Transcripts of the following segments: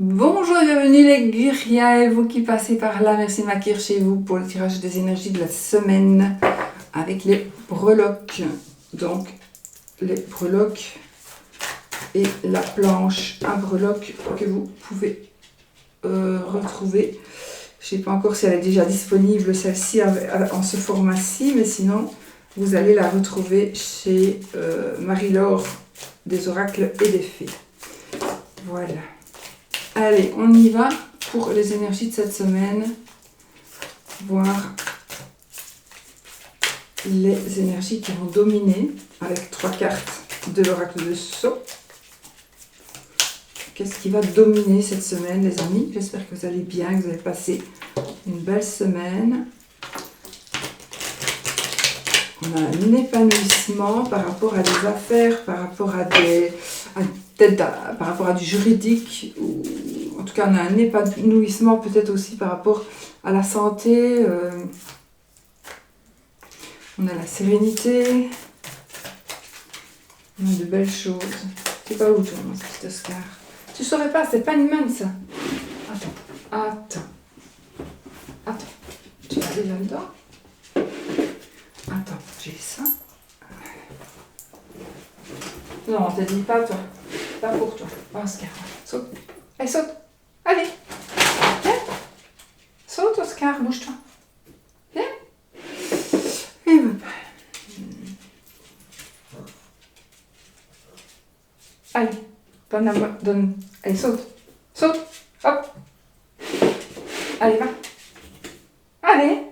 Bonjour et bienvenue les Guriens et vous qui passez par là, merci de m'accueillir chez vous pour le tirage des énergies de la semaine avec les breloques. Donc les breloques et la planche à breloques que vous pouvez retrouver. Je ne sais pas encore si elle est déjà disponible celle-ci en ce format-ci, mais sinon vous allez la retrouver chez Marie-Laure des oracles et des fées. Voilà. Allez, on y va pour les énergies de cette semaine. Voir les énergies qui vont dominer avec 3 cartes de l'oracle de Sceaux. Qu'est-ce qui va dominer cette semaine, les amis? J'espère que vous allez bien, que vous allez passer une belle semaine. On a un épanouissement par rapport à des affaires, par rapport à par rapport à du juridique, ou en tout cas on a un épanouissement peut-être aussi par rapport à la santé, on a la sérénité, on a de belles choses. C'est pas où toi, mon petit Oscar? Tu saurais pas, c'est pas une main ça. Attends, tu vas aller là-dedans? Attends, j'ai ça. Non, on te dit pas toi. Pas pour toi. Oscar, saute. Allez, saute. Allez. Viens. Saute, Oscar, bouge-toi. Viens. Et hop. Allez, donne. Allez, saute. Saute. Hop. Allez, va. Allez.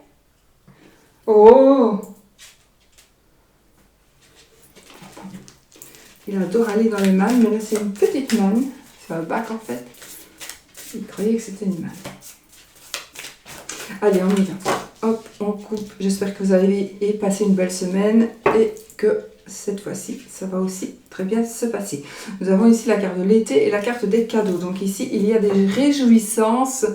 Oh. Il adore aller dans les mannes, mais là c'est une petite manne. C'est un bac en fait. Il croyait que c'était une manne. Allez, on y va. Hop, on coupe. J'espère que vous avez passé une belle semaine et que cette fois-ci, ça va aussi très bien se passer. Nous avons ici la carte de l'été et la carte des cadeaux. Donc ici, il y a des réjouissances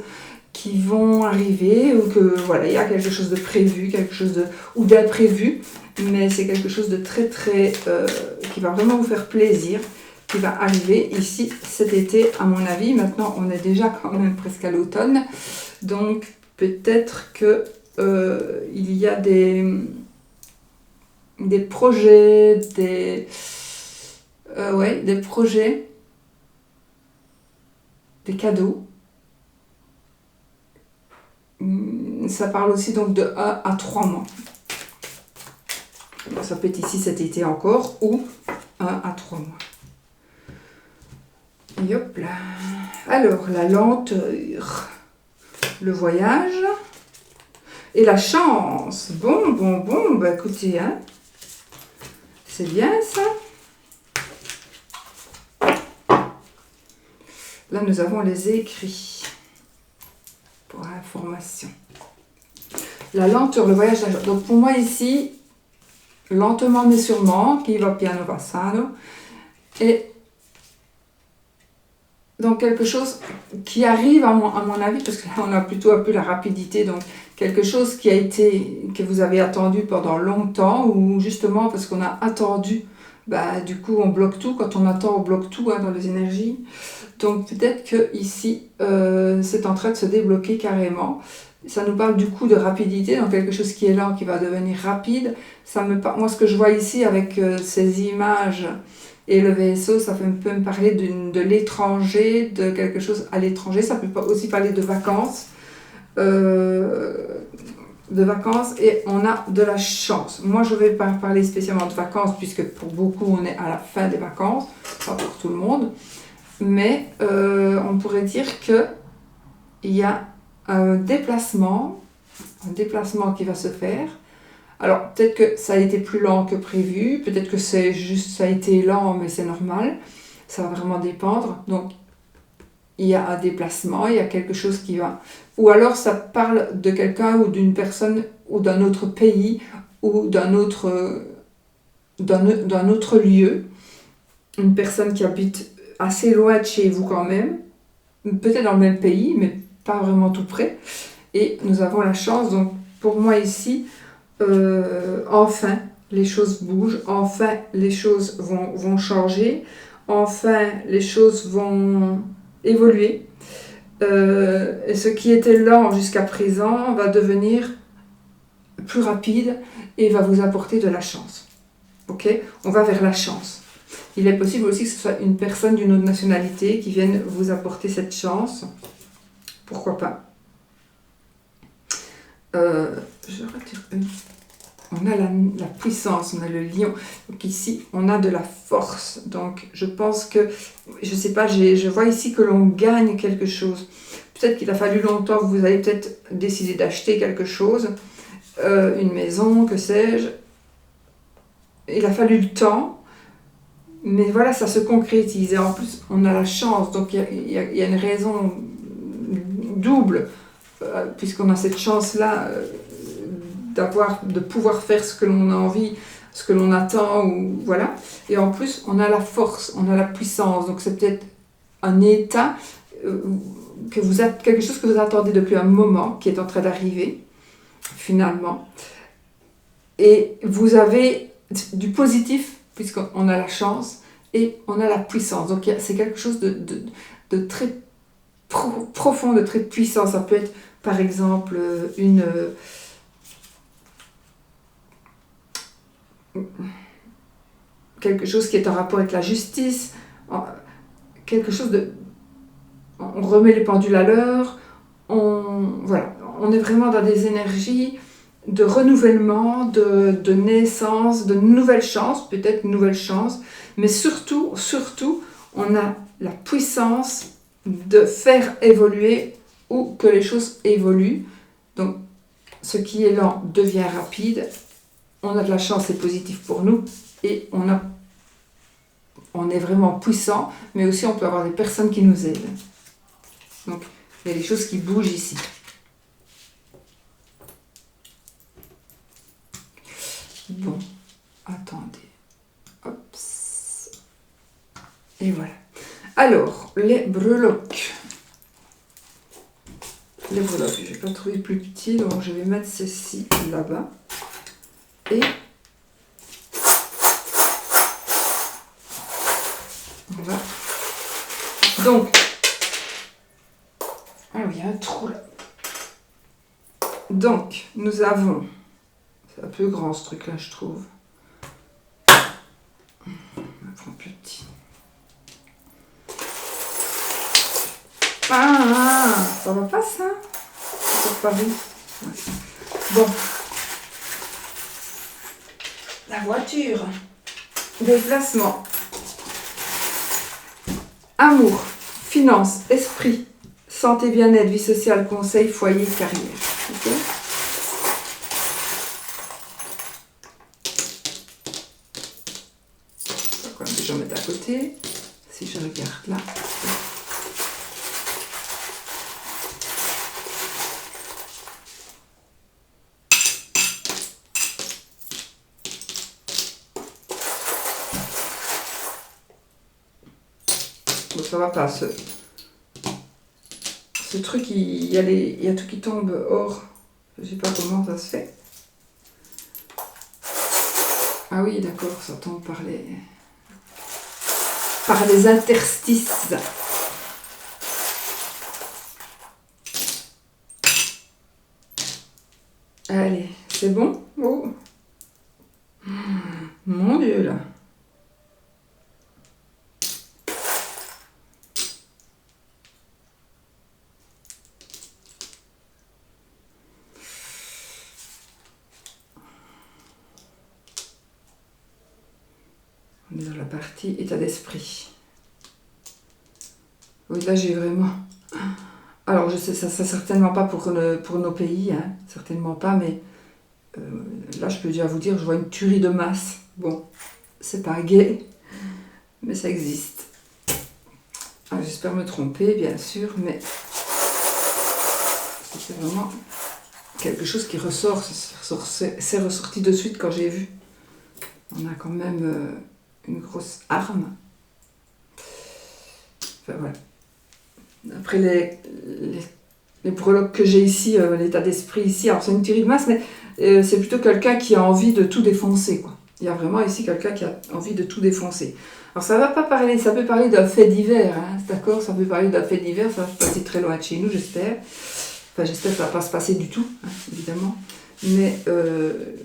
qui vont arriver ou que voilà, il y a quelque chose de prévu, quelque chose ou d'imprévu. Mais c'est quelque chose de très qui va vraiment vous faire plaisir, qui va arriver ici cet été à mon avis. Maintenant on est déjà quand même presque à l'automne, donc peut-être que il y a des projets, des projets, des cadeaux. Ça parle aussi donc de 1 à 3 mois. Ça peut être ici cet été encore, ou 1 à 3 mois. Et hop là. Alors, la lenteur, le voyage et la chance. Bon, bah écoutez, hein, c'est bien ça. Là, nous avons les écrits pour information. La lenteur, le voyage, la... Donc pour moi ici, lentement mais sûrement, qui va piano passano, et donc quelque chose qui arrive à mon avis, parce que là on a plutôt un peu la rapidité, donc quelque chose que vous avez attendu pendant longtemps, ou justement parce qu'on a attendu, bah du coup on bloque tout, quand on attend on bloque tout dans les énergies, donc peut-être que ici c'est en train de se débloquer carrément. Ça nous parle du coup de rapidité, donc quelque chose qui est lent, qui va devenir rapide. Moi, ce que je vois ici avec ces images et le vaisseau, ça peut me parler de l'étranger, de quelque chose à l'étranger. Ça peut aussi parler de vacances. Et on a de la chance. Moi, je ne vais pas parler spécialement de vacances, puisque pour beaucoup, on est à la fin des vacances, pas pour tout le monde. Mais on pourrait dire qu'il y a un déplacement qui va se faire. Alors peut-être que ça a été plus lent que prévu, peut-être que ça a été lent, mais c'est normal, ça va vraiment dépendre. Donc il y a un déplacement, il y a quelque chose qui va, ou alors ça parle de quelqu'un ou d'une personne ou d'un autre pays ou d'un autre lieu, une personne qui habite assez loin de chez vous quand même, peut-être dans le même pays, mais pas vraiment tout près, et nous avons la chance. Donc pour moi ici, enfin les choses bougent, enfin les choses vont changer, enfin les choses vont évoluer. Et ce qui était lent jusqu'à présent va devenir plus rapide et va vous apporter de la chance. Ok? On va vers la chance. Il est possible aussi que ce soit une personne d'une autre nationalité qui vienne vous apporter cette chance. Pourquoi pas? Je retire une. On a la puissance, on a le lion. Donc ici, on a de la force. Donc je pense que, je sais pas, je vois ici que l'on gagne quelque chose. Peut-être qu'il a fallu longtemps, vous avez peut-être décidé d'acheter quelque chose, une maison, que sais-je. Il a fallu le temps, mais voilà, ça se concrétise. Et en plus, on a la chance. Donc il y a une raison double, puisqu'on a cette chance-là. De pouvoir faire ce que l'on a envie, ce que l'on attend, ou voilà. Et en plus, on a la force, on a la puissance. Donc c'est peut-être un état, quelque chose que vous attendez depuis un moment, qui est en train d'arriver, finalement. Et vous avez du positif, puisqu'on a la chance, et on a la puissance. Donc c'est quelque chose de très profond, de très puissant. Ça peut être, par exemple, quelque chose qui est en rapport avec la justice, quelque chose de... On remet les pendules à l'heure, voilà, on est vraiment dans des énergies de renouvellement, de naissance, de nouvelles chances, peut-être nouvelles chances, mais surtout, on a la puissance de faire évoluer ou que les choses évoluent. Donc, ce qui est lent devient rapide. On a de la chance, c'est positif pour nous, et on est vraiment puissant, mais aussi on peut avoir des personnes qui nous aident. Donc, il y a des choses qui bougent ici. Bon, attendez. Hop. Et voilà. Alors, les breloques. Les breloques, je n'ai pas trouvé plus petit, donc je vais mettre ceci là-bas. Et voilà. Donc, ah oui, il y a un trou là. Donc, nous avons, c'est un peu grand ce truc là, je trouve. On va prendre plus petit. Ah, ça va pas ça? C'est pas Paris. Ouais. Bon. La voiture. Déplacement. Amour. Finance. Esprit. Santé, bien-être, vie sociale, conseil, foyer, carrière. Ok? Je vais quand même déjà mettre à côté. Si je regarde là. Bon, ça va pas, ce truc, il y a tout qui tombe hors. Je sais pas comment ça se fait. Ah oui, d'accord, ça tombe par les interstices. Allez, c'est bon? Oh. Mon Dieu, là. On est dans la partie état d'esprit. Oui, là j'ai vraiment... Alors je sais, ça certainement pas pour nos pays, hein, certainement pas, mais là je peux déjà vous dire, je vois une tuerie de masse. Bon, c'est pas gay, mais ça existe. J'espère me tromper, bien sûr, mais c'est vraiment quelque chose qui ressort, c'est ressorti de suite quand j'ai vu. On a quand même... une grosse arme. Enfin voilà. Après les breloques que j'ai ici, l'état d'esprit ici, alors c'est une tuerie de masse, mais c'est plutôt quelqu'un qui a envie de tout défoncer, quoi. Il y a vraiment ici quelqu'un qui a envie de tout défoncer. Alors ça va pas parler, ça peut parler d'un fait divers, hein, d'accord? Ça peut parler d'un fait divers, ça va se passer très loin de chez nous, j'espère. Enfin, j'espère que ça va pas se passer du tout, hein, évidemment. Mais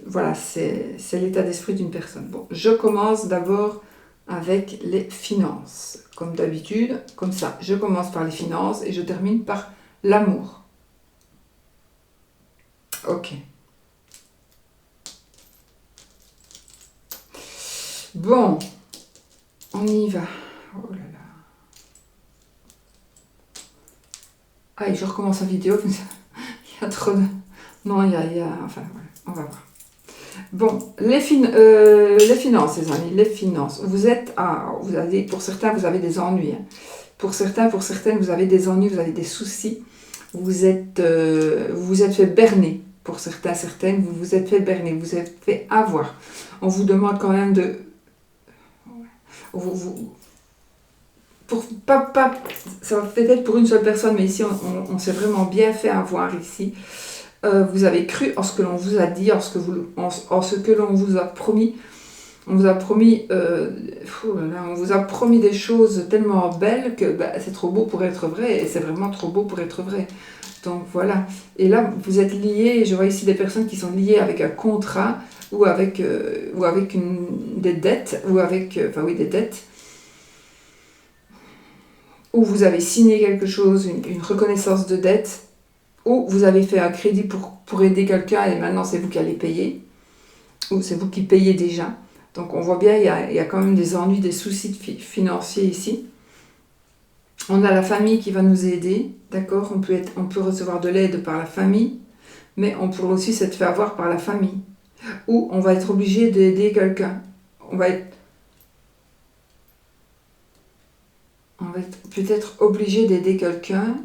voilà, c'est l'état d'esprit d'une personne. Bon, je commence d'abord avec les finances. Comme d'habitude, comme ça. Je commence par les finances et je termine par l'amour. Ok. Bon, on y va. Oh là là. Ah, et je recommence la vidéo. Il y a trop de... Non, il y a... Enfin, voilà, on va voir. Bon, les finances, les amis, les finances. Vous êtes... vous avez, pour certains, vous avez des ennuis. Hein. Pour certains, pour certaines, vous avez des ennuis, vous avez des soucis. Vous vous êtes fait berner. Pour certains, certaines, vous vous êtes fait berner, vous vous êtes fait avoir. On vous demande quand même de... ça va peut-être pour une seule personne, mais ici, on s'est vraiment bien fait avoir ici. Vous avez cru en ce que l'on vous a dit, en ce que l'on vous a promis. On vous a promis, on vous a promis des choses tellement belles que c'est trop beau pour être vrai, et c'est vraiment trop beau pour être vrai. Donc voilà. Et là, vous êtes liés, je vois ici des personnes qui sont liées avec un contrat, ou avec des dettes, des dettes, où vous avez signé quelque chose, une reconnaissance de dette, ou vous avez fait un crédit pour aider quelqu'un et maintenant c'est vous qui allez payer, ou c'est vous qui payez déjà. Donc on voit bien, il y a quand même des ennuis, des soucis financiers ici. On a la famille qui va nous aider, d'accord? On peut recevoir de l'aide par la famille, mais on pourrait aussi s'être fait avoir par la famille. Ou on va être obligé d'aider quelqu'un. On va être peut-être obligé d'aider quelqu'un,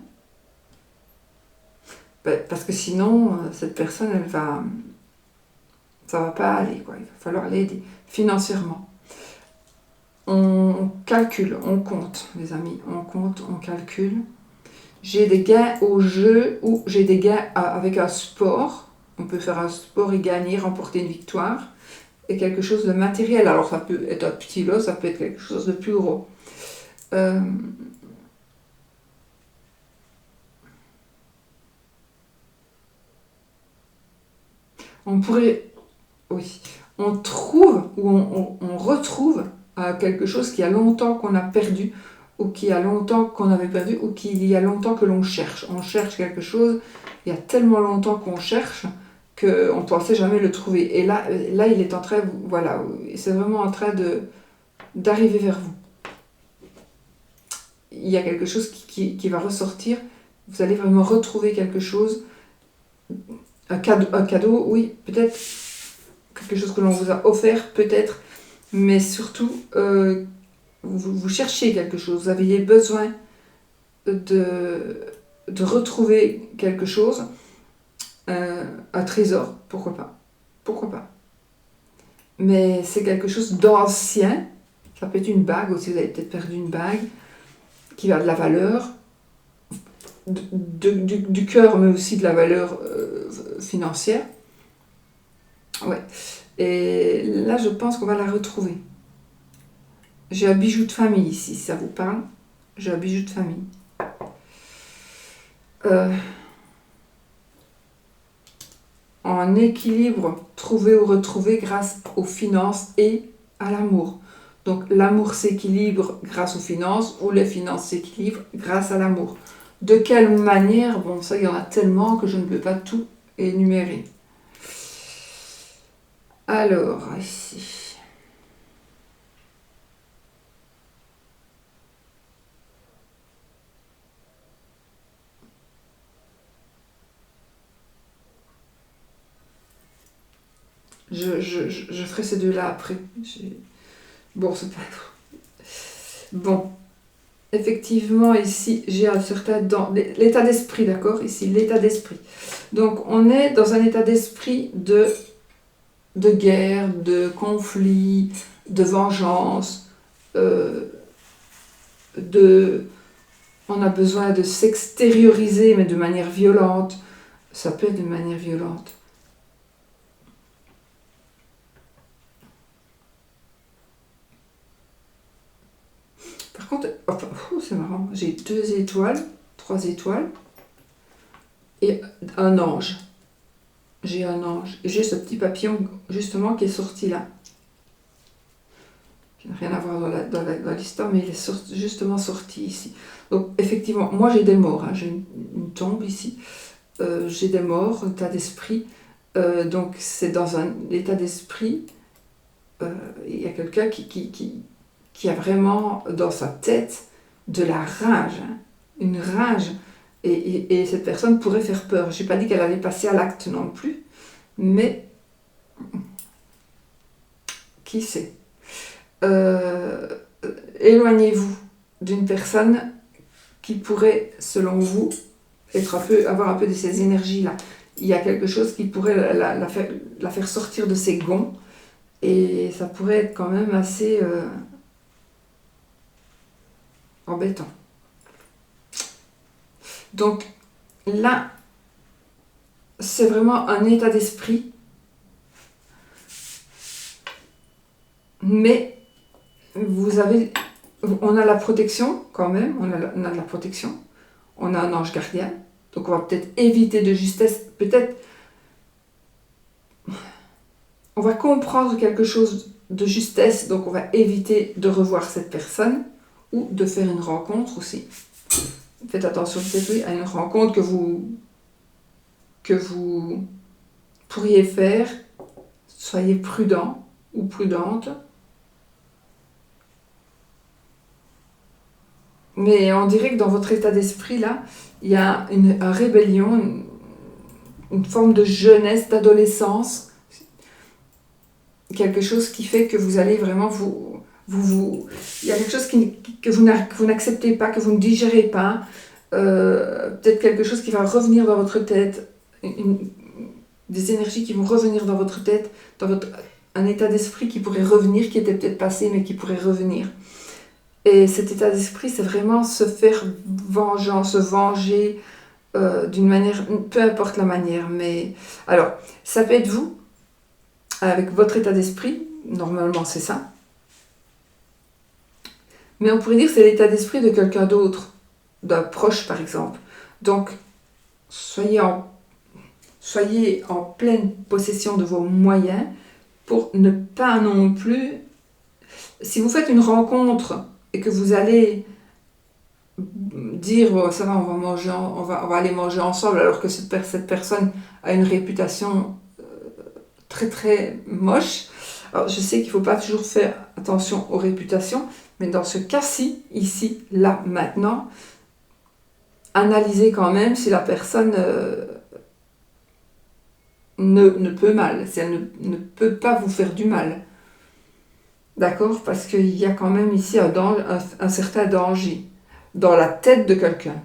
parce que sinon, cette personne, ça va pas aller, quoi. Il va falloir l'aider financièrement. On calcule, on compte, les amis, on compte, on calcule. J'ai des gains au jeu ou j'ai des gains avec un sport. On peut faire un sport et gagner, remporter une victoire. Et quelque chose de matériel. Alors ça peut être un petit lot, ça peut être quelque chose de plus gros. On pourrait... Oui. On trouve ou on retrouve quelque chose qui a longtemps qu'on a perdu, ou qui a longtemps qu'on avait perdu, ou qu'il y a longtemps que l'on cherche. On cherche quelque chose, il y a tellement longtemps qu'on cherche qu'on ne pensait jamais le trouver. Et là, il est en train, voilà, c'est vraiment en train d'arriver vers vous. Il y a quelque chose qui va ressortir, vous allez vraiment retrouver quelque chose, un cadeau, oui, peut-être quelque chose que l'on vous a offert, peut-être, mais surtout, vous cherchez quelque chose, vous aviez besoin de retrouver quelque chose, un trésor, pourquoi pas. Mais c'est quelque chose d'ancien, ça peut être une bague aussi, vous avez peut-être perdu une bague, qui a de la valeur, du cœur, mais aussi de la valeur financière. Ouais. Et là, je pense qu'on va la retrouver. J'ai un bijou de famille ici, si ça vous parle. J'ai un bijou de famille. En équilibre, trouvé ou retrouvé grâce aux finances et à l'amour. Donc l'amour s'équilibre grâce aux finances, ou les finances s'équilibrent grâce à l'amour. De quelle manière? Bon, ça, il y en a tellement que je ne peux pas tout énumérer. Alors, ici... Je ferai ces deux-là après. Bon, c'est pas... Bon. Effectivement, ici, j'ai un certain... dans l'état d'esprit, d'accord? Ici, l'état d'esprit. Donc, on est dans un état d'esprit de guerre, de conflit, de vengeance, on a besoin de s'extérioriser, mais de manière violente. Ça peut être de manière violente. Enfin, c'est marrant, j'ai 2 étoiles, 3 étoiles et un ange. J'ai un ange. Et j'ai ce petit papillon, justement, qui est sorti là. Qui n'a rien à voir dans l'histoire, mais il est justement sorti ici. Donc, effectivement, moi j'ai des morts. Hein. J'ai une tombe ici. J'ai des morts, un état d'esprit. Donc, c'est dans un état d'esprit. Il y a quelqu'un qui a vraiment dans sa tête de la rage. Hein. Une rage. Et cette personne pourrait faire peur. Je n'ai pas dit qu'elle allait passer à l'acte non plus. Mais, qui sait? Éloignez-vous d'une personne qui pourrait, selon vous, avoir un peu de ces énergies-là. Il y a quelque chose qui pourrait la faire sortir de ses gonds, et ça pourrait être quand même assez embêtant. Donc là, c'est vraiment un état d'esprit, mais on a la protection quand même, on a de la protection, on a un ange gardien, donc on va peut-être éviter de justesse, peut-être on va comprendre quelque chose de justesse, donc on va éviter de revoir cette personne ou de faire une rencontre aussi. Faites attention peut-être à une rencontre que vous pourriez faire, soyez prudent ou prudente. Mais on dirait que dans votre état d'esprit, là, il y a une rébellion, une forme de jeunesse, d'adolescence, quelque chose qui fait que vous allez vraiment il y a quelque chose que vous n'acceptez pas, que vous ne digérez pas, peut-être quelque chose qui va revenir dans votre tête, des énergies qui vont revenir dans votre tête, un état d'esprit qui pourrait revenir, qui était peut-être passé, mais qui pourrait revenir. Et cet état d'esprit, c'est vraiment se faire se venger d'une manière, peu importe la manière. Mais alors, ça peut être vous, avec votre état d'esprit, normalement c'est ça. Mais on pourrait dire que c'est l'état d'esprit de quelqu'un d'autre, d'un proche par exemple. Donc, soyez en pleine possession de vos moyens pour ne pas non plus... Si vous faites une rencontre et que vous allez dire ça va, on va aller manger ensemble, alors que cette personne a une réputation très très moche. Alors je sais qu'il ne faut pas toujours faire attention aux réputations, mais dans ce cas-ci, ici, là, maintenant, analysez quand même si la personne ne peut mal, si elle ne peut pas vous faire du mal. D'accord? Parce qu'il y a quand même ici un certain danger dans la tête de quelqu'un.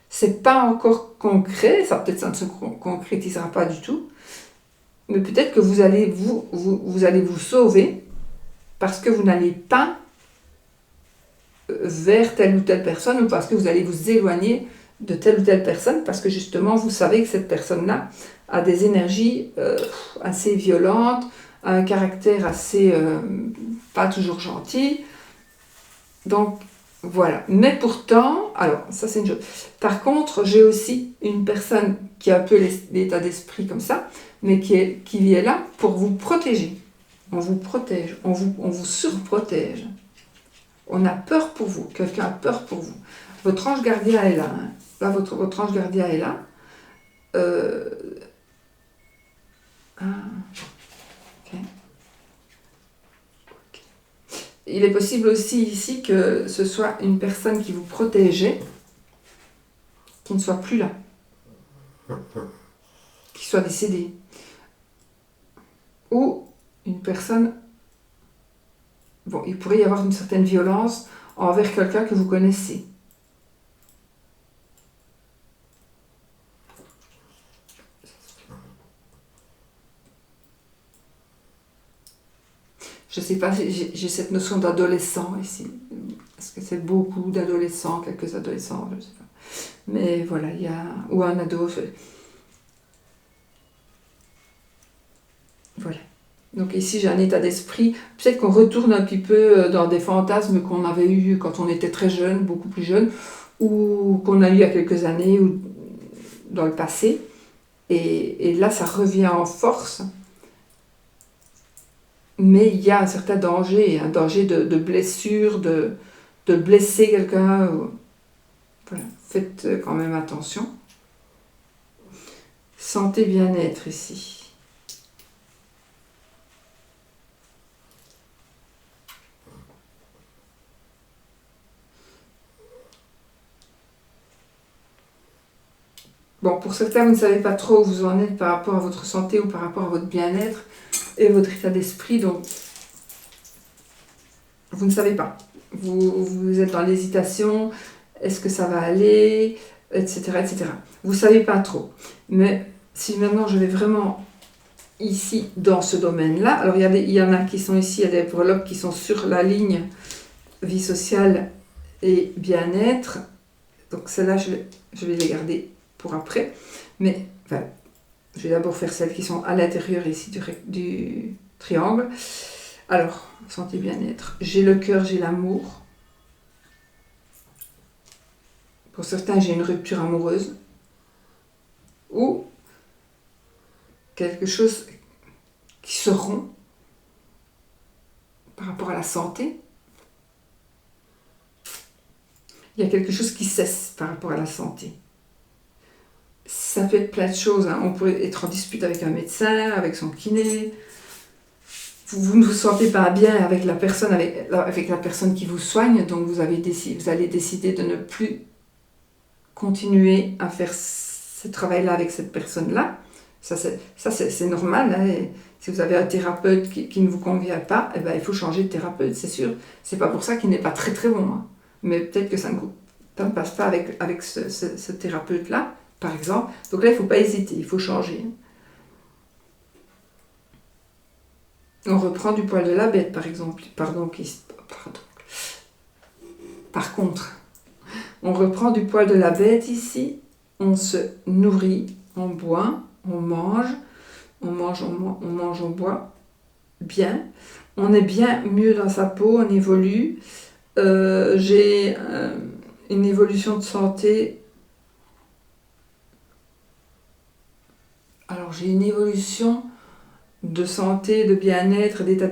C'est pas encore concret, ça peut-être ça ne se concrétisera pas du tout, mais peut-être que vous allez vous sauver parce que vous n'allez pas vers telle ou telle personne, ou parce que vous allez vous éloigner de telle ou telle personne, parce que justement vous savez que cette personne-là a des énergies assez violentes, a un caractère assez pas toujours gentil. Donc voilà. Mais pourtant, alors ça c'est une chose. Par contre, j'ai aussi une personne qui a un peu l'état d'esprit comme ça, mais qui est là pour vous protéger. On vous protège, on vous surprotège. On a peur pour vous, quelqu'un a peur pour vous. Votre ange gardien est là. Hein. Là, votre ange gardien est là. Okay. Il est possible aussi ici que ce soit une personne qui vous protégeait, qui ne soit plus là, qui soit décédée. Ou une personne... Bon, il pourrait y avoir une certaine violence envers quelqu'un que vous connaissez. Je ne sais pas, j'ai cette notion d'adolescent ici. Est-ce que c'est beaucoup d'adolescents, quelques adolescents, je ne sais pas. Mais voilà, il y a... Ou un ado. Voilà. Donc ici, j'ai un état d'esprit. Peut-être qu'on retourne un petit peu dans des fantasmes qu'on avait eus quand on était très jeune, beaucoup plus jeune, ou qu'on a eu il y a quelques années, ou dans le passé. Et là, ça revient en force. Mais il y a un certain danger, un danger de blessure, de blesser quelqu'un. Voilà. Faites quand même attention. Santé, bien-être ici. Bon, pour certains, vous ne savez pas trop où vous en êtes par rapport à votre santé ou par rapport à votre bien-être et votre état d'esprit, donc vous ne savez pas. Vous êtes dans l'hésitation, est-ce que ça va aller, etc., etc. Vous ne savez pas trop. Mais si maintenant je vais vraiment ici dans ce domaine-là, alors il y en a qui sont ici, il y a des breloques qui sont sur la ligne vie sociale et bien-être. Donc celles-là, je vais les garder pour après. Mais enfin, je vais d'abord faire celles qui sont à l'intérieur ici du triangle. Alors, santé, bien-être. J'ai le cœur, j'ai l'amour. Pour certains, j'ai une rupture amoureuse. Ou quelque chose qui se rompt par rapport à la santé. Il y a quelque chose qui cesse par rapport à la santé. Ça peut être plein de choses. Hein. On pourrait être en dispute avec un médecin, avec son kiné. Vous ne vous sentez pas bien avec la personne, avec la personne qui vous soigne, donc vous allez décider de ne plus continuer à faire ce travail-là avec cette personne-là. Ça, c'est normal. Hein. Si vous avez un thérapeute qui ne vous convient pas, eh ben, il faut changer de thérapeute, c'est sûr. C'est pas pour ça qu'il n'est pas très très bon. Hein. Mais peut-être que ça ne passe pas avec ce thérapeute-là, par exemple. Donc là, il ne faut pas hésiter, il faut changer. On reprend du poil de la bête, par exemple. Pardon. Par contre, on reprend du poil de la bête ici. On se nourrit, on boit, on mange, on boit bien. On est bien mieux dans sa peau, on évolue. J'ai une évolution de santé. Alors, j'ai une évolution de santé, de bien-être, d'état...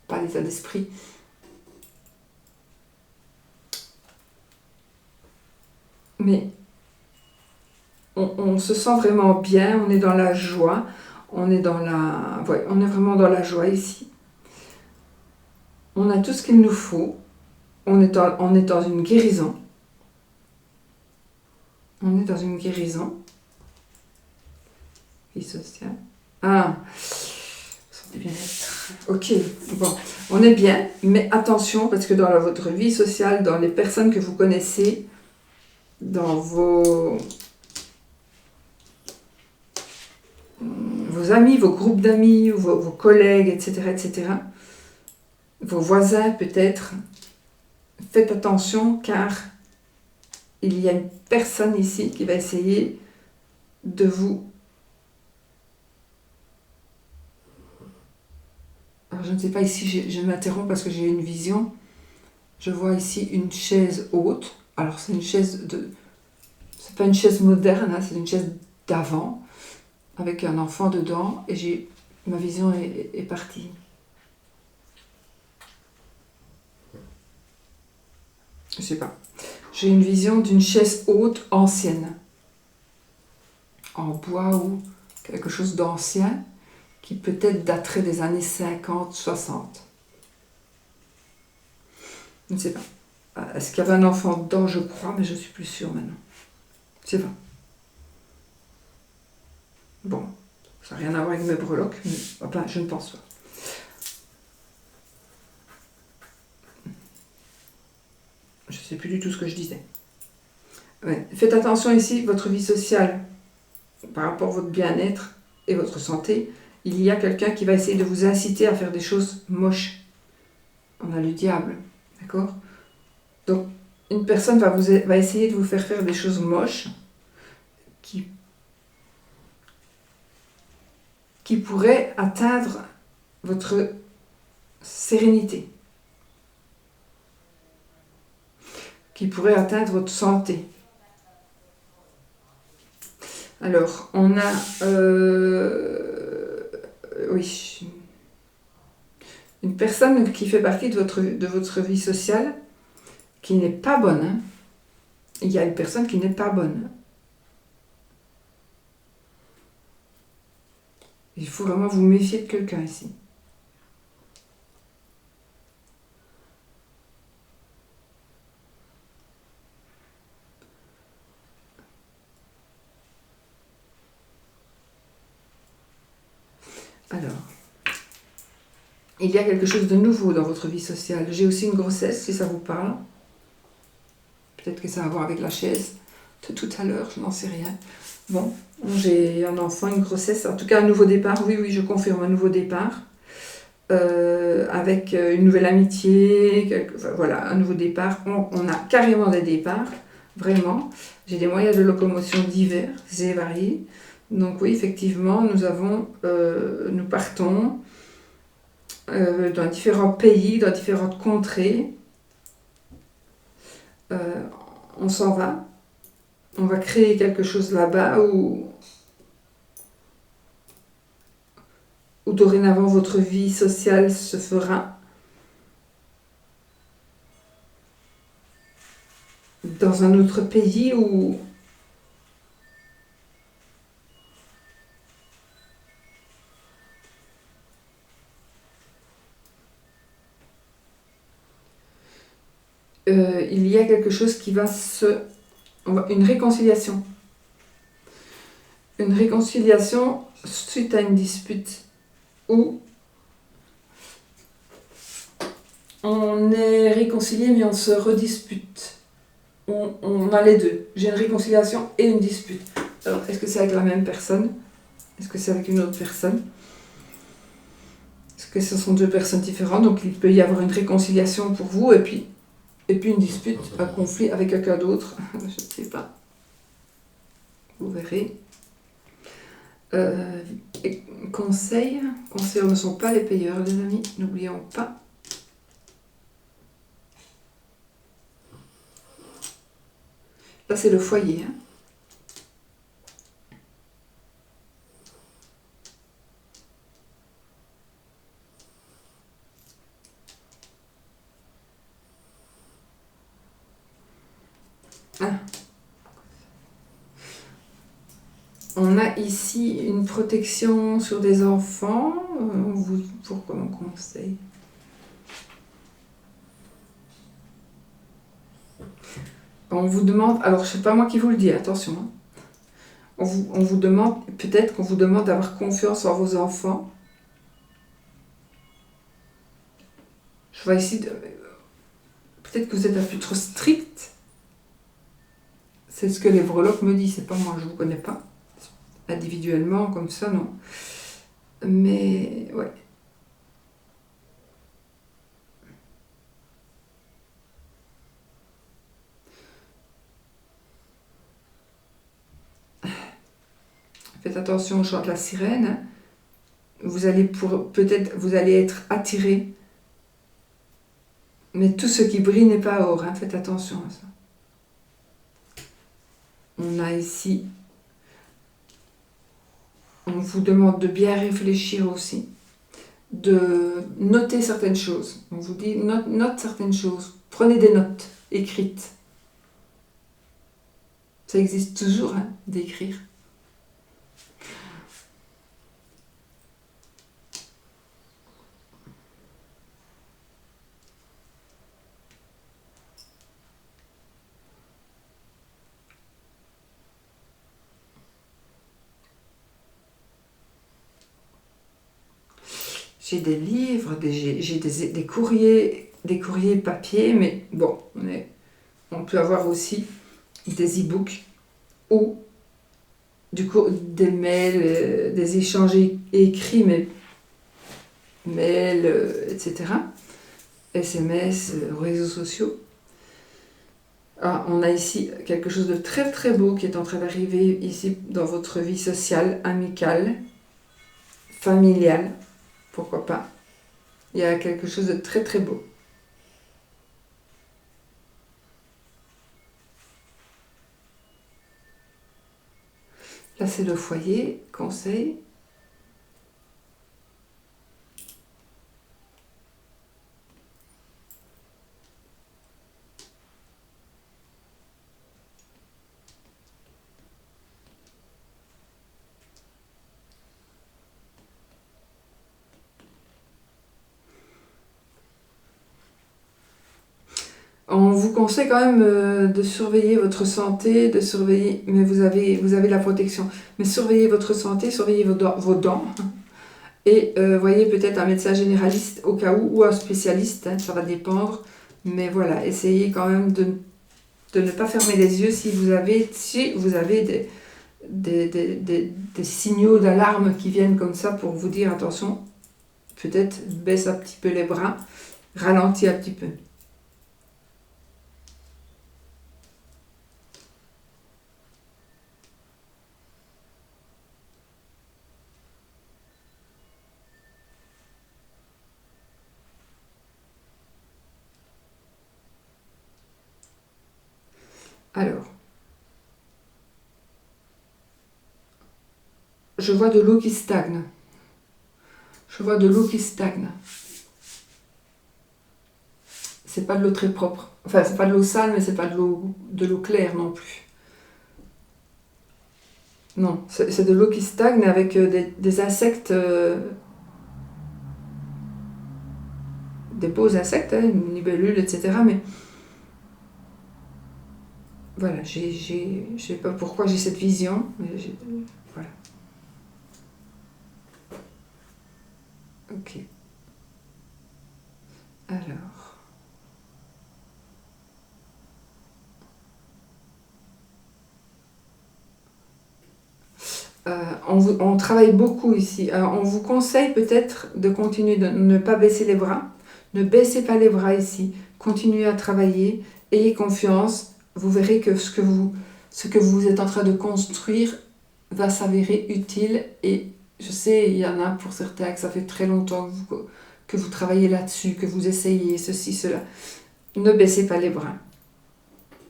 Pas d'état d'esprit. Mais on se sent vraiment bien, on est dans la joie, on est vraiment dans la joie ici. On a tout ce qu'il nous faut, on est dans une guérison. On est dans une guérison. Vie sociale. Ah, santé bien-être. Ok, bon, on est bien, mais attention, parce que dans votre vie sociale, dans les personnes que vous connaissez, dans vos amis, vos groupes d'amis, vos collègues, etc., vos voisins peut-être, faites attention car il y a une personne ici qui va essayer de vous... Alors je ne sais pas, ici je m'interromps parce que j'ai une vision. Je vois ici une chaise haute. Alors c'est une chaise de... C'est pas une chaise moderne, hein, c'est une chaise d'avant, avec un enfant dedans, et ma vision est partie. Je sais pas. J'ai une vision d'une chaise haute ancienne, en bois ou quelque chose d'ancien, qui peut-être daterait des années 50, 60. Je ne sais pas. Est-ce qu'il y avait un enfant dedans? Je crois, mais je ne suis plus sûre maintenant. Je ne sais pas. Bon, ça n'a rien à voir avec mes breloques, mais enfin, je ne pense pas. Je ne sais plus du tout ce que je disais. Ouais. Faites attention ici, votre vie sociale, par rapport à votre bien-être et votre santé, il y a quelqu'un qui va essayer de vous inciter à faire des choses moches. On a le diable, d'accord? Donc, une personne va essayer de vous faire des choses moches qui qui pourrait atteindre votre sérénité, qui pourrait atteindre votre santé. Alors, on a... oui. Une personne qui fait partie de votre vie sociale qui n'est pas bonne. Hein. Il y a une personne qui n'est pas bonne. Il faut vraiment vous méfier de quelqu'un ici. Alors, il y a quelque chose de nouveau dans votre vie sociale. J'ai aussi une grossesse, si ça vous parle. Peut-être que ça a à voir avec la chaise de tout à l'heure, je n'en sais rien. Bon, j'ai un enfant, une grossesse, en tout cas un nouveau départ. Oui, je confirme, un nouveau départ. Avec une nouvelle amitié, enfin, voilà, un nouveau départ. On a carrément des départs, vraiment. J'ai des moyens de locomotion divers et variés. Donc oui, effectivement, nous partons dans différents pays, dans différentes contrées. On s'en va. On va créer quelque chose là-bas où dorénavant votre vie sociale se fera dans un autre pays où il y a quelque chose qui va une réconciliation. Une réconciliation suite à une dispute où on est réconcilié mais on se redispute. On a les deux. J'ai une réconciliation et une dispute. Alors, est-ce que c'est avec la même personne? Est-ce que c'est avec une autre personne? Est-ce que ce sont deux personnes différentes? Donc, il peut y avoir une réconciliation pour vous et puis une dispute, un conflit avec quelqu'un d'autre. Je ne sais pas. Vous verrez. Conseils ne sont pas les payeurs, les amis. N'oublions pas. Là, c'est le foyer. Hein. Ah. On a ici une protection sur des enfants. Pourquoi mon conseil? On vous demande, alors je sais pas moi qui vous le dis, attention. Hein. On vous demande, peut-être qu'on vous demande d'avoir confiance en vos enfants. Je vois ici, peut-être que vous êtes un peu trop strict. C'est ce que les breloques me disent, c'est pas moi, je vous connais pas. Individuellement, comme ça, non. Mais, ouais. Faites attention au chant de la sirène. Vous allez être attiré. Mais tout ce qui brille n'est pas or. Hein. Faites attention à ça. On a ici... On vous demande de bien réfléchir aussi. De noter certaines choses. On vous dit, note certaines choses. Prenez des notes écrites. Ça existe toujours, hein, d'écrire. J'ai des livres, j'ai des courriers papier, mais bon, on peut avoir aussi des e-books ou du coup des mails, des échanges écrits, mais mails, etc. SMS, réseaux sociaux. Ah, on a ici quelque chose de très très beau qui est en train d'arriver ici dans votre vie sociale, amicale. familial, pourquoi pas. Il y a quelque chose de très très beau. Là, c'est le foyer, conseil. On vous conseille quand même de surveiller votre santé, de surveiller, mais vous avez la protection. Mais surveillez votre santé, surveillez vos dents. Et voyez peut-être un médecin généraliste au cas où, ou un spécialiste, hein, ça va dépendre. Mais voilà, essayez quand même de ne pas fermer les yeux si vous avez des signaux d'alarme qui viennent comme ça pour vous dire attention, peut-être baisse un petit peu les bras, ralentis un petit peu. Alors, je vois de l'eau qui stagne. Je vois de l'eau qui stagne. C'est pas de l'eau très propre. Enfin, c'est pas de l'eau sale, mais c'est pas de l'eau claire non plus. Non, c'est de l'eau qui stagne avec des insectes, des beaux insectes, hein, une libellule, etc. Mais voilà, je sais pas pourquoi j'ai cette vision, mais voilà. Ok. Alors. On travaille beaucoup ici. Alors, on vous conseille peut-être de continuer de ne pas baisser les bras. Ne baissez pas les bras ici. Continuez à travailler. Ayez confiance. Vous verrez que ce que vous êtes en train de construire va s'avérer utile. Et je sais, il y en a pour certains que ça fait très longtemps que vous travaillez là-dessus, que vous essayez ceci, cela. Ne baissez pas les bras.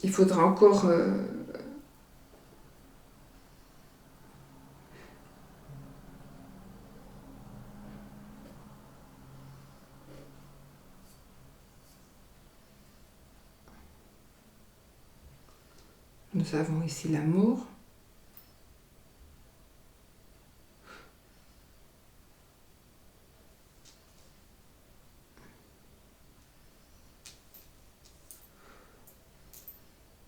Il faudra encore... Nous avons ici l'amour.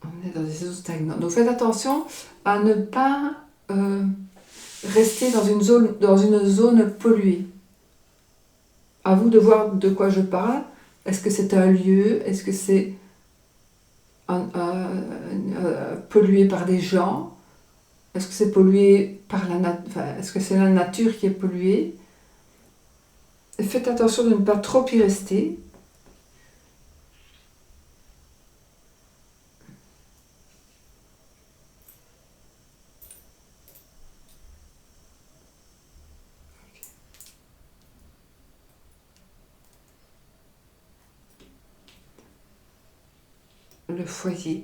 On est dans des eaux stagnantes. Donc faites attention à ne pas rester dans une zone polluée. À vous de voir de quoi je parle. Est-ce que c'est un lieu? Est-ce que c'est pollué par des gens? Est-ce que c'est pollué par est-ce que c'est la nature qui est polluée? Et faites attention de ne pas trop y rester. Le foyer.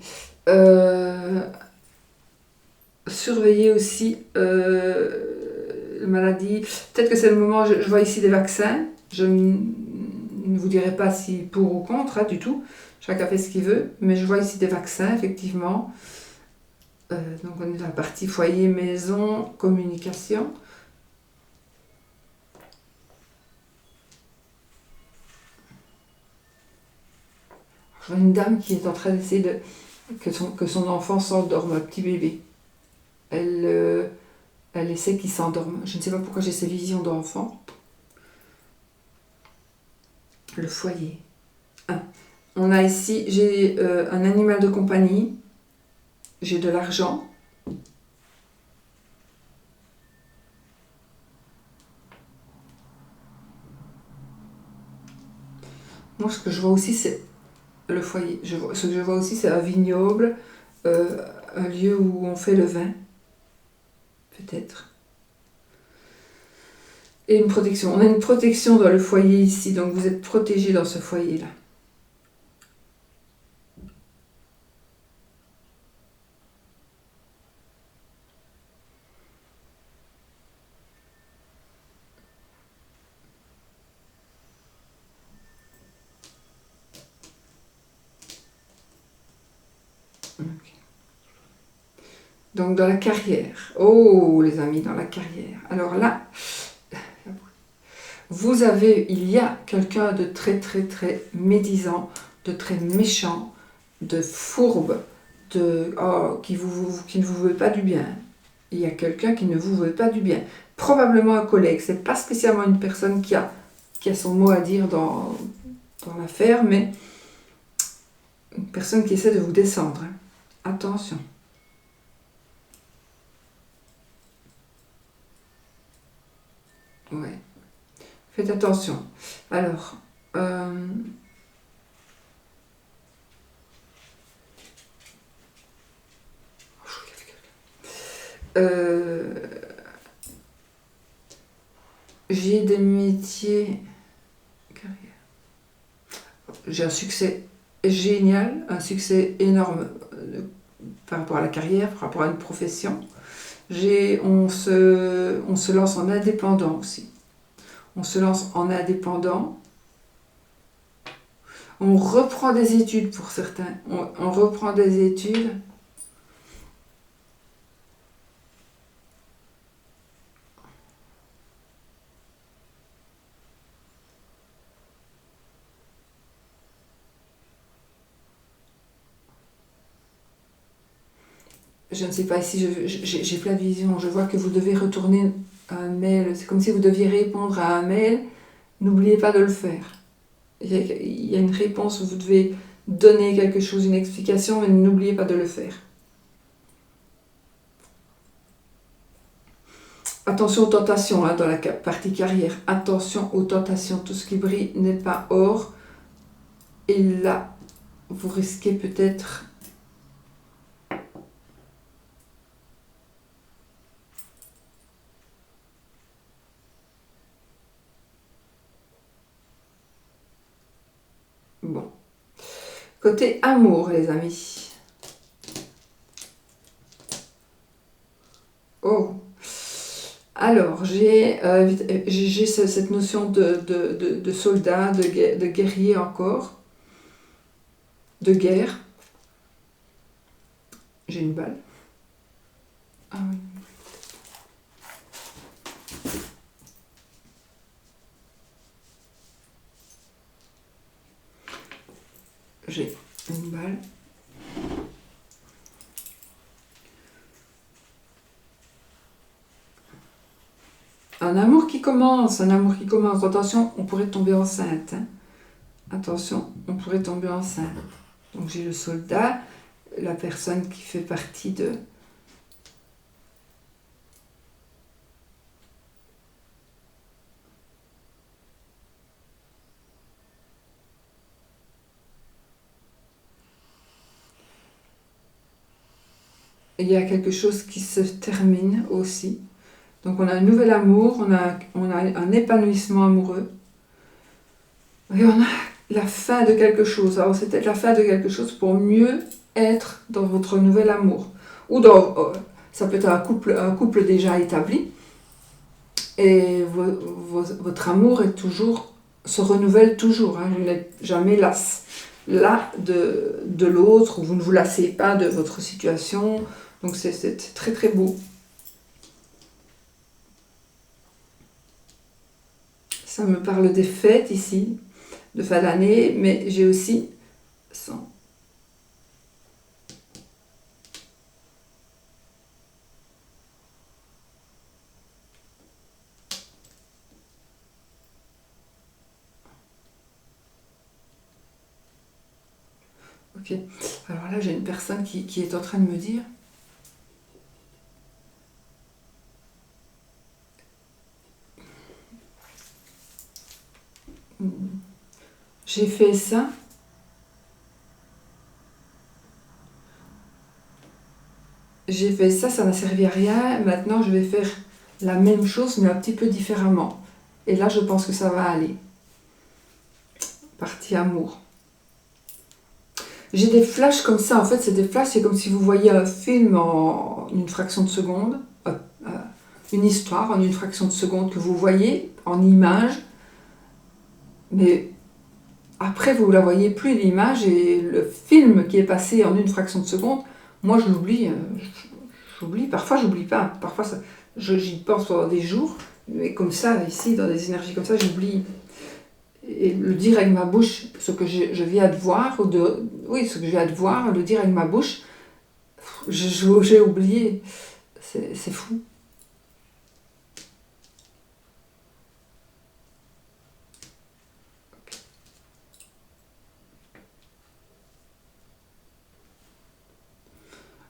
Surveiller aussi la maladie. Peut-être que c'est le moment, je vois ici des vaccins. Je ne vous dirai pas si pour ou contre, hein, du tout. Chacun fait ce qu'il veut. Mais je vois ici des vaccins, effectivement. Donc on est dans la partie foyer, maison, communication. Je vois une dame qui est en train d'essayer que son enfant s'endorme, un petit bébé. Elle essaie qu'il s'endorme. Je ne sais pas pourquoi j'ai ces visions d'enfant. Le foyer. On a ici, j'ai un animal de compagnie. J'ai de l'argent. Moi, ce que je vois aussi, c'est le foyer. Ce que je vois aussi, c'est un vignoble, un lieu où on fait le vin, peut-être. et une protection. On a une protection dans le foyer ici, donc vous êtes protégé dans ce foyer-là. Donc dans la carrière. Oh les amis, dans la carrière. Alors là, il y a quelqu'un de très très très médisant, de très méchant, de fourbe, qui ne vous veut pas du bien. Il y a quelqu'un qui ne vous veut pas du bien. Probablement un collègue. C'est pas spécialement une personne qui a son mot à dire dans l'affaire, mais une personne qui essaie de vous descendre. Hein. Attention. Ouais. Faites attention. Alors, j'ai des métiers... J'ai un succès génial, un succès énorme par rapport à la carrière, par rapport à une profession. On se lance en indépendant aussi. On se lance en indépendant. On reprend des études pour certains. On reprend des études. Je ne sais pas, ici j'ai plein de visions. Je vois que vous devez retourner un mail. C'est comme si vous deviez répondre à un mail. N'oubliez pas de le faire. Il y a une réponse où vous devez donner quelque chose, une explication, mais n'oubliez pas de le faire. Attention aux tentations hein, dans la partie carrière. Attention aux tentations. Tout ce qui brille n'est pas or. Et là, vous risquez peut-être... Bon. Côté amour, les amis. Oh. Alors, j'ai cette notion de soldat, de guerrier encore. De guerre. J'ai une balle. Ah oui. J'ai une balle. Un amour qui commence. Attention, on pourrait tomber enceinte. Hein. Attention, on pourrait tomber enceinte. Donc j'ai le soldat, la personne qui fait partie de... Il y a quelque chose qui se termine aussi. Donc on a un nouvel amour, on a un épanouissement amoureux. Et on a la fin de quelque chose. Alors c'est peut-être la fin de quelque chose pour mieux être dans votre nouvel amour. Ou ça peut être un couple déjà établi. Et votre amour se renouvelle toujours. Hein, vous n'êtes jamais las de l'autre, ou vous ne vous lassez pas de votre situation. Donc c'est très très beau. Ça me parle des fêtes ici, de fin d'année, mais j'ai aussi... Ok, alors là j'ai une personne qui est en train de me dire... J'ai fait ça. Ça n'a servi à rien. Maintenant, je vais faire la même chose, mais un petit peu différemment. Et là, je pense que ça va aller. Partie amour. J'ai des flashs comme ça, en fait, c'est des flashs, c'est comme si vous voyiez un film en une fraction de seconde, une histoire en une fraction de seconde que vous voyez en image, mais après, vous ne la voyez plus, l'image, et le film qui est passé en une fraction de seconde, moi, je l'oublie. J'oublie, parfois, j'oublie pas. Parfois, j'y pense pendant des jours, mais comme ça, ici, dans des énergies comme ça, j'oublie. Et le dire avec ma bouche, ce que je viens de voir, ce que je viens de voir, le dire avec ma bouche, j'ai oublié. C'est fou.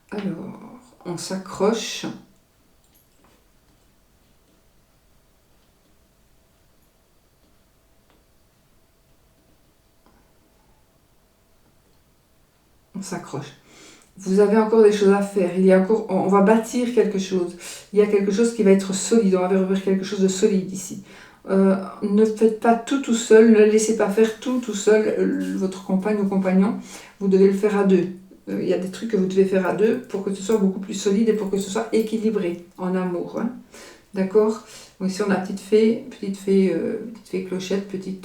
Alors, on s'accroche. On s'accroche. Vous avez encore des choses à faire. On va bâtir quelque chose. Il y a quelque chose qui va être solide. On va faire quelque chose de solide ici. Ne faites pas tout seul. Ne laissez pas faire tout seul votre compagne ou compagnon. Vous devez le faire à deux. Il y a des trucs que vous devez faire à deux pour que ce soit beaucoup plus solide et pour que ce soit équilibré en amour. Hein. D'accord? Donc ici on a petite fée clochette, petit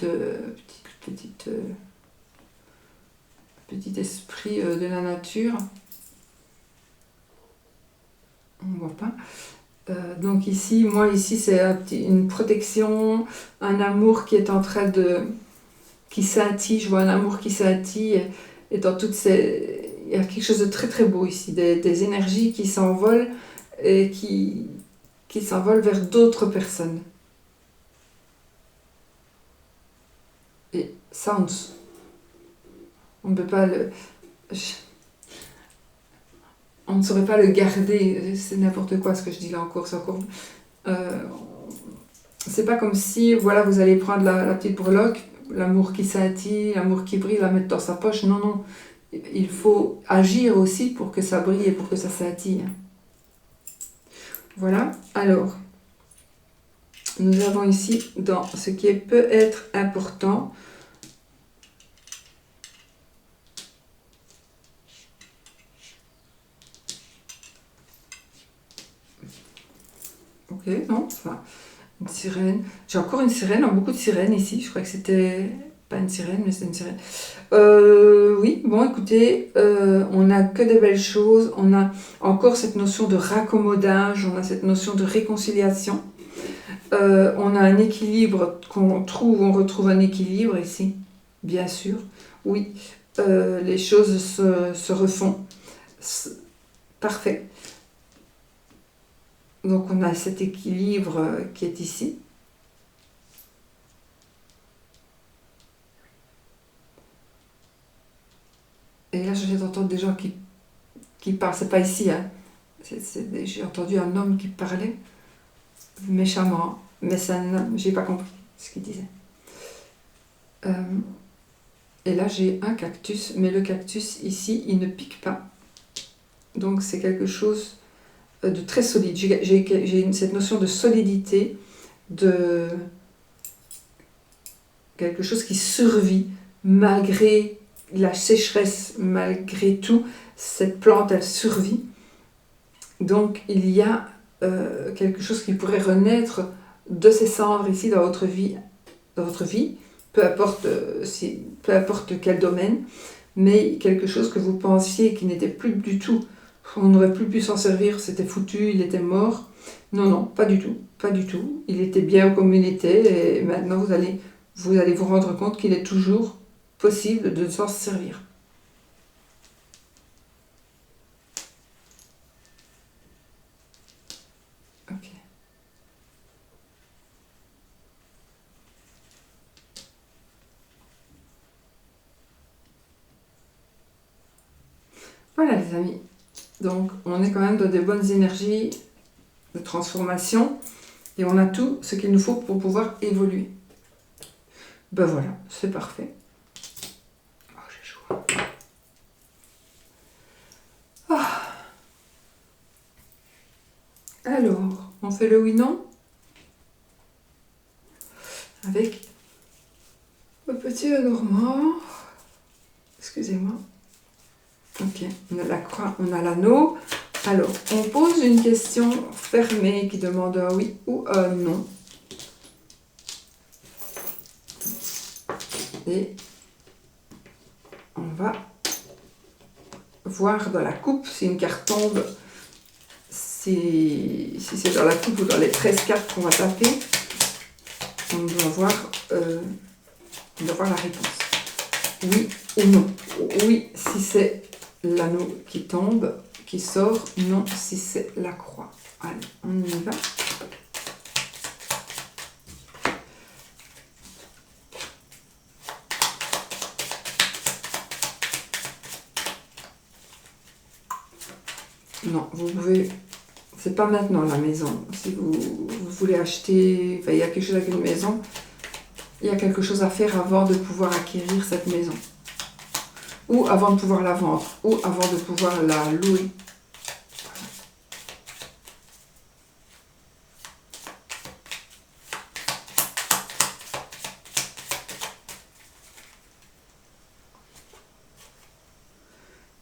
esprit de la nature. On ne voit pas. Donc ici, c'est une protection, un amour qui est en train de... qui scintille, je vois un amour qui scintille, et dans toutes ces... Il y a quelque chose de très très beau ici, des énergies qui s'envolent et qui s'envolent vers d'autres personnes. Et ça, on ne peut pas le... On ne saurait pas le garder, c'est n'importe quoi ce que je dis là encore, c'est pas comme si, voilà, vous allez prendre la petite breloque, l'amour qui scintille, l'amour qui brille, la mettre dans sa poche, non, il faut agir aussi pour que ça brille et pour que ça scintille. Voilà, alors, nous avons ici, dans ce qui peut être important, ok, non, enfin, une sirène. J'ai encore une sirène, beaucoup de sirènes ici. Je crois que c'était pas une sirène, mais c'était une sirène. Oui, bon, écoutez, on n'a que des belles choses. On a encore cette notion de raccommodage, on a cette notion de réconciliation. On a un équilibre on retrouve un équilibre ici, bien sûr. Oui, les choses se refont. Parfait. Donc on a cet équilibre qui est ici. Et là, je viens d'entendre des gens qui parlent. C'est pas ici, hein. J'ai entendu un homme qui parlait méchamment, mais j'ai pas compris ce qu'il disait. Et là, j'ai un cactus, mais le cactus ici, il ne pique pas. Donc c'est quelque chose de très solide. J'ai cette notion de solidité, de quelque chose qui survit malgré la sécheresse, malgré tout. Cette plante, elle survit. Donc il y a quelque chose qui pourrait renaître de ses cendres ici dans votre vie, peu importe quel domaine, mais quelque chose que vous pensiez qui n'était plus du tout, on n'aurait plus pu s'en servir, c'était foutu, il était mort. Non, pas du tout, pas du tout. Il était bien comme il était, et maintenant vous allez vous rendre compte qu'il est toujours possible de s'en servir. Ok. Voilà les amis. Donc on est quand même dans des bonnes énergies de transformation et on a tout ce qu'il nous faut pour pouvoir évoluer. Ben voilà, c'est parfait. Oh, j'ai chaud. Ah. Alors, on fait le oui-non. Normand. Excusez-moi. Ok, on a la croix, on a l'anneau. Alors, on pose une question fermée qui demande un oui ou un non. Et on va voir dans la coupe si une carte tombe, si c'est dans la coupe ou dans les 13 cartes qu'on va taper. On doit voir la réponse. Oui ou non. Oui si c'est l'anneau qui tombe, qui sort. Non si c'est la croix. Allez, on y va. Non, vous pouvez... C'est pas maintenant la maison. Si vous voulez acheter... Enfin, il y a quelque chose avec une maison. Il y a quelque chose à faire avant de pouvoir acquérir cette maison. Ou avant de pouvoir la vendre. Ou avant de pouvoir la louer.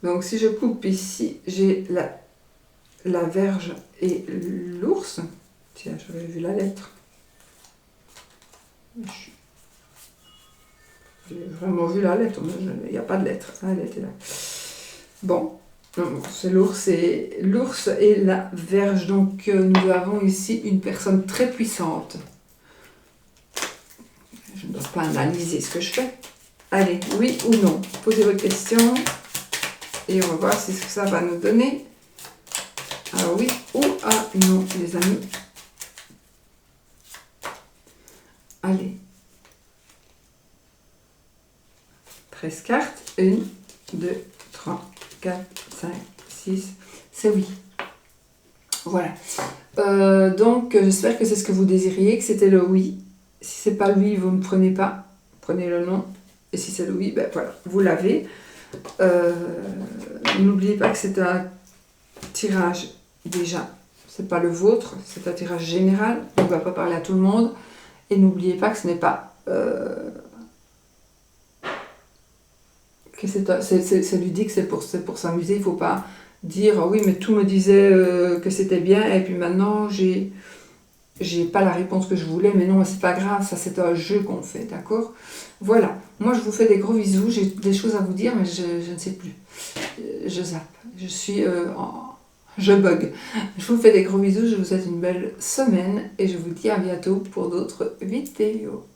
Donc si je coupe ici, j'ai la Vierge et l'ours. Tiens, j'avais vu la lettre. J'ai vraiment vu la lettre. Il n'y a pas de lettre. Ah, elle était là. Bon, c'est l'ours et la Vierge. Donc nous avons ici une personne très puissante. Je ne dois pas analyser ce que je fais. Allez, oui ou non. Posez votre question. Et on va voir si ce que ça va nous donner. Ah oui ou ah non, les amis. Allez. 13 cartes. 1, 2, 3, 4, 5, 6. C'est oui. Voilà. Donc, j'espère que c'est ce que vous désiriez, que c'était le oui. Si c'est pas le oui, vous ne prenez pas. Prenez le non. Et si c'est le oui, ben voilà, vous l'avez. N'oubliez pas que c'est un tirage déjà, c'est pas le vôtre, c'est un tirage général, on ne va pas parler à tout le monde. Et n'oubliez pas que ce n'est pas que c'est ludique, c'est pour s'amuser. Il ne faut pas dire oh oui mais tout me disait que c'était bien et puis maintenant j'ai pas la réponse que je voulais, mais non, c'est pas grave, ça c'est un jeu qu'on fait, d'accord? Voilà, moi je vous fais des gros bisous, j'ai des choses à vous dire, mais je ne sais plus. Je zappe, je bug. Je vous fais des gros bisous, je vous souhaite une belle semaine et je vous dis à bientôt pour d'autres vidéos.